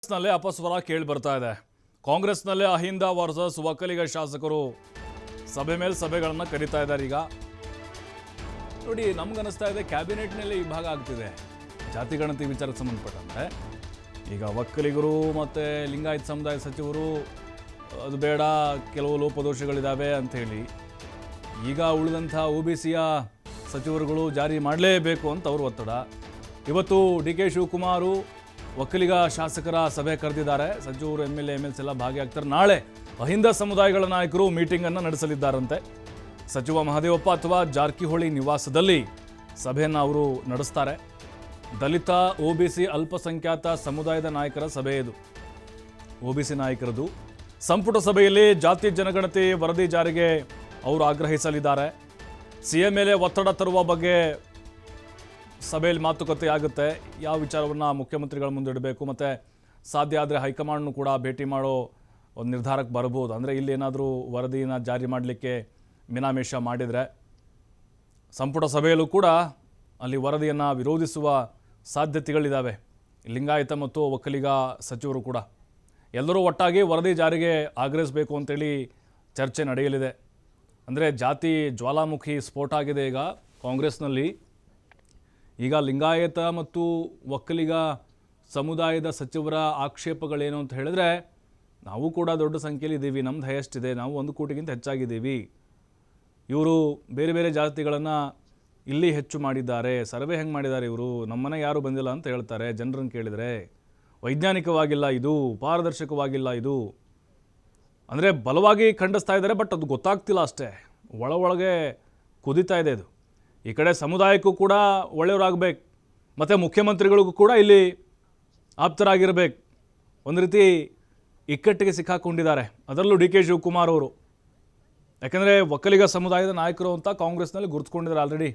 ಕಾಂಗ್ರೆಸ್ನಲ್ಲೇ ಅಪಸ್ವರ ಕೇಳಿ ಬರ್ತಾ ಇದೆ. ಕಾಂಗ್ರೆಸ್ನಲ್ಲೇ ಅಹಿಂದ ವರ್ಸಸ್ ಒಕ್ಕಲಿಗ ಶಾಸಕರು ಸಭೆ ಮೇಲೆ ಸಭೆಗಳನ್ನು ಕರೀತಾ ಇದ್ದಾರೆ. ಈಗ ನೋಡಿ, ನಮ್ಗನ್ನಿಸ್ತಾ ಇದೆ ಕ್ಯಾಬಿನೆಟ್ನಲ್ಲೇ ಈ ಭಾಗ ಆಗ್ತಿದೆ ಜಾತಿ ಗಣತಿ ವಿಚಾರಕ್ಕೆ ಸಂಬಂಧಪಟ್ಟಂತೆ. ಈಗ ಒಕ್ಕಲಿಗರು ಮತ್ತು ಲಿಂಗಾಯತ ಸಮುದಾಯ ಸಚಿವರು ಅದು ಬೇಡ, ಕೆಲವು ಲೋಪದೋಷಗಳಿದ್ದಾವೆ ಅಂಥೇಳಿ ಈಗ ಉಳಿದಂಥ OBCಯ ಸಚಿವರುಗಳು ಜಾರಿ ಮಾಡಲೇಬೇಕು ಅಂತ ಅವರು ಒತ್ತಡ. ಇವತ್ತು ಡಿ ಕೆ ಶಿವಕುಮಾರು ಒಕ್ಕಲಿಗ ಶಾಸಕರ ಸಭೆ ಕರೆದಿದ್ದಾರೆ. ಸಚಿವರು MLA MLC ಎಲ್ಲ ಭಾಗಿಯಾಗ್ತಾರೆ. ನಾಳೆ ಅಹಿಂದ ಸಮುದಾಯಗಳ ನಾಯಕರು ಮೀಟಿಂಗನ್ನು ನಡೆಸಲಿದ್ದಾರಂತೆ. ಸಚಿವ ಮಹದೇವಪ್ಪ ಅಥವಾ ಜಾರಕಿಹೊಳಿ ನಿವಾಸದಲ್ಲಿ ಸಭೆಯನ್ನು ಅವರು ನಡೆಸ್ತಾರೆ. ದಲಿತ OBC ಅಲ್ಪಸಂಖ್ಯಾತ ಸಮುದಾಯದ ನಾಯಕರ ಸಭೆ ಇದು. OBC ನಾಯಕರದು ಸಂಪುಟ ಸಭೆಯಲ್ಲಿ ಜಾತಿ ಜನಗಣತಿ ವರದಿ ಜಾರಿಗೆ ಅವರು ಆಗ್ರಹಿಸಲಿದ್ದಾರೆ. CM ಮೇಲೆ ಒತ್ತಡ ತರುವ ಬಗ್ಗೆ ಸಭೆಯಲ್ಲಿ ಮಾತುಕತೆ ಆಗುತ್ತೆ. ಯಾವ ವಿಚಾರವನ್ನು ಮುಖ್ಯಮಂತ್ರಿಗಳ ಮುಂದೆ ಇಡಬೇಕು, ಮತ್ತು ಸಾಧ್ಯ ಆದರೆ ಹೈಕಮಾಂಡ್ನು ಕೂಡ ಭೇಟಿ ಮಾಡೋ ಒಂದು ನಿರ್ಧಾರಕ್ಕೆ ಬರ್ಬೋದು. ಅಂದರೆ ಇಲ್ಲಿ ಏನಾದರೂ ವರದಿನ ಜಾರಿ ಮಾಡಲಿಕ್ಕೆ ಮೀನಾಮೇಷ ಮಾಡಿದರೆ ಸಂಪುಟ ಸಭೆಯಲ್ಲೂ ಕೂಡ ಅಲ್ಲಿ ವರದಿಯನ್ನು ವಿರೋಧಿಸುವ ಸಾಧ್ಯತೆಗಳಿದ್ದಾವೆ. ಲಿಂಗಾಯತ ಮತ್ತು ಒಕ್ಕಲಿಗ ಸಚಿವರು ಕೂಡ ಎಲ್ಲರೂ ಒಟ್ಟಾಗಿ ವರದಿ ಜಾರಿಗೆ ಆಗ್ರಹಿಸಬೇಕು ಅಂತೇಳಿ ಚರ್ಚೆ ನಡೆಯಲಿದೆ. ಅಂದರೆ ಜಾತಿ ಜ್ವಾಲಾಮುಖಿ ಸ್ಫೋಟ ಆಗಿದೆ ಈಗ ಕಾಂಗ್ರೆಸ್ನಲ್ಲಿ. ಈಗ ಲಿಂಗಾಯತ ಮತ್ತು ಒಕ್ಕಲಿಗ ಸಮುದಾಯದ ಸಚಿವರ ಆಕ್ಷೇಪಗಳೇನು ಅಂತ ಹೇಳಿದ್ರೆ, ನಾವು ಕೂಡ ದೊಡ್ಡ ಸಂಖ್ಯೆಯಲ್ಲಿ ಇದ್ದೀವಿ, ನಮ್ದು ಹೈಯೆಸ್ಟ್ ಇದೆ, ನಾವು 1 ಕೋಟಿಗಿಂತ ಹೆಚ್ಚಾಗಿದ್ದೀವಿ, ಇವರು ಬೇರೆ ಬೇರೆ ಜಾತಿಗಳನ್ನು ಇಲ್ಲಿ ಹೆಚ್ಚು ಮಾಡಿದ್ದಾರೆ, ಸರ್ವೆ ಹೆಂಗೆ ಮಾಡಿದ್ದಾರೆ ಇವರು, ನಮ್ಮನೆ ಯಾರೂ ಬಂದಿಲ್ಲ ಅಂತ ಹೇಳ್ತಾರೆ. ಜನರನ್ನು ಕೇಳಿದರೆ ವೈಜ್ಞಾನಿಕವಾಗಿಲ್ಲ ಇದು, ಪಾರದರ್ಶಕವಾಗಿಲ್ಲ ಇದು, ಅಂದರೆ ಬಲವಾಗಿ ಖಂಡಿಸ್ತಾ ಇದ್ದಾರೆ. ಬಟ್ ಅದು ಗೊತ್ತಾಗ್ತಿಲ್ಲ ಅಷ್ಟೇ, ಒಳಗೆ ಕುದೀತಾ ಇದೆ ಇದು. ಈ ಕಡೆ ಸಮುದಾಯಕ್ಕೂ ಕೂಡ ಒಳ್ಳೆಯವರಾಗಬೇಕು, ಮತ್ತು ಮುಖ್ಯಮಂತ್ರಿಗಳಿಗೂ ಕೂಡ ಇಲ್ಲಿ ಆಪ್ತರಾಗಿರಬೇಕು. ಒಂದು ರೀತಿ ಇಕ್ಕಟ್ಟಿಗೆ ಸಿಕ್ಕಾಕೊಂಡಿದ್ದಾರೆ, ಅದರಲ್ಲೂ ಡಿ ಕೆ ಶಿವಕುಮಾರ್ ಅವರು. ಯಾಕೆಂದರೆ ಒಕ್ಕಲಿಗ ಸಮುದಾಯದ ನಾಯಕರು ಅಂತ ಕಾಂಗ್ರೆಸ್ನಲ್ಲಿ ಗುರುತಿಸ್ಕೊಂಡಿದ್ದಾರೆ ಆಲ್ರೆಡಿ.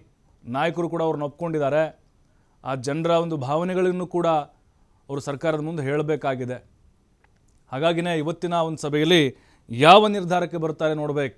ನಾಯಕರು ಕೂಡ ಅವ್ರನ್ನ ಒಪ್ಕೊಂಡಿದ್ದಾರೆ. ಆ ಜನರ ಒಂದು ಭಾವನೆಗಳನ್ನು ಕೂಡ ಅವರು ಸರ್ಕಾರದ ಮುಂದೆ ಹೇಳಬೇಕಾಗಿದೆ. ಹಾಗಾಗಿನೇ ಇವತ್ತಿನ ಒಂದು ಸಭೆಯಲ್ಲಿ ಯಾವ ನಿರ್ಧಾರಕ್ಕೆ ಬರ್ತಾರೆ ನೋಡಬೇಕು.